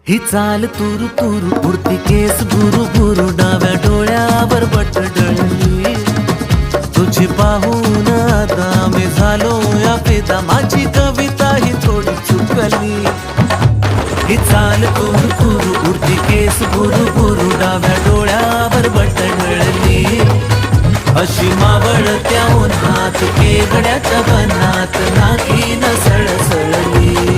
ही चाल तुरु तुरु उडती केस भुरु भुरु डाव्या डोळ्यावर बट डळली तुझी पाहून आता मी झालो या फिदा माझी कविता ही थोडी चुकली ही चाल तुरु तुरु उडती केस भुरु भुरु डाव्या डोळ्यावर बट डळली अशी मावळत्या उन्हात केवड्याच्या बनात नाकी न सळसळली